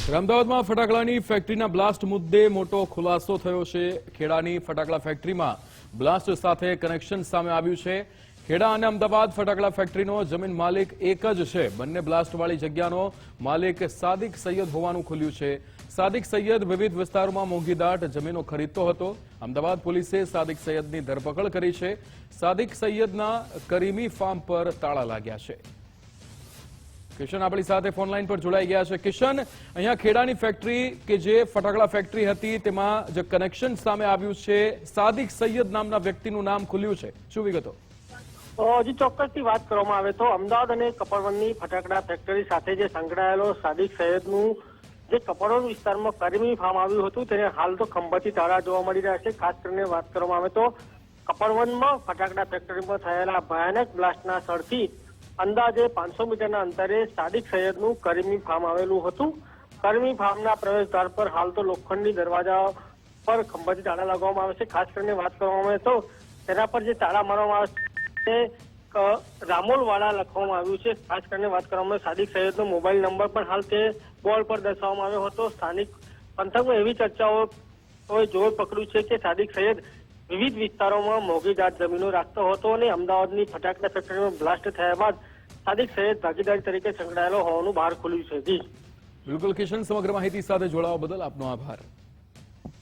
અમદાવાદમાં ફટાકડાની ફેક્ટરીના બ્લાસ્ટ મુદ્દે મોટો ખુલાસો થયો છે। ખેડાની ફટાકડા ફેક્ટરીમાં બ્લાસ્ટ સાથે કનેક્શન સામે આવ્યું છે। ખેડા અને અમદાવાદ ફટાકડા ફેક્ટરીનો જમીન માલિક એક જ છે। બંને બ્લાસ્ટવાળી જગ્યાનો માલિક સાદિક સૈયદ હોવાનું ખુલ્યું છે। સાદિક સૈયદ વિવિધ વિસ્તારોમાં મોંઘીદાટ જમીનો ખરીદતો હતો। અમદાવાદ પોલીસે સાદિક સૈયદની ધરપકડ કરી છે। સાદિક સૈયદના કરીમી ફાર્મ પર તાળા લાગ્યા છે। કિશન આપણી સાથે ફોન લાઈન પર જોડાઈ ગયા છે। કિશન, અહીંયા ખેડાની ફેક્ટરી કે જે ફટાકડા ફેક્ટરી હતી તેમાં જે કનેક્શન સામે આવ્યું છે, સાદિક સૈયદ નામના વ્યક્તિનું નામ ખુલ્યું છે, શું વિગતો? હજી ચોક્કસથી વાત કરવામાં આવે તો અમદાવાદ અને કપડવંજની ફટાકડા ફેક્ટરી સાથે જે સંકળાયેલો સાદિક સૈયદનું જે કપડવંજ વિસ્તારમાં કરીમી ફાર્મ આવ્યું હતું તેને હાલ તો ખંભાતી તાળા જોવા મળી રહ્યા છે। ખાસ કરીને વાત કરવામાં આવે તો કપડવંજમાં ફટાકડા ફેક્ટરીમાં થયેલા ભયાનક બ્લાસ્ટના સ્થળથી અંદાજે 500 મીટરના અંતરે સાદિક સૈયદનું કરીમી ફાર્મ આવેલું હતું। કરીમી ફાર્મના પ્રવેશદ્વાર પર હાલ તો લોખંડની દરવાજા પર ખંભાતી તાળા લગાવવામાં આવે છે। ખાસ કરીને વાત કરવામાં આવે તો તેના પર જે તાળા મારવામાં આવે છે રામોલવાળા લખવામાં આવ્યું છે। ખાસ કરીને વાત કરવામાં આવે સાદિક સૈયદનો મોબાઈલ નંબર પણ હાલ તે બોર્ડ પર દર્શાવવામાં આવ્યો હતો। સ્થાનિક પંથકમાં એવી ચર્ચાઓ જોર પકડ્યું છે કે સાદિક સૈયદ વિવિધ વિસ્તારોમાં મોંઘીદાટ જમીનો રાખતો હતો અને અમદાવાદની ફટાકડા ફેક્ટરીમાં બ્લાસ્ટ થયા બાદ સાદિક સૈયદ ભાગીદારી તરીકે સંકળાયેલો હોવાનું બહાર ખુલ્યું છે। જી બિલકુલ કિશન, સમગ્ર માહિતી સાથે જોડાવા બદલ આપનો આભાર।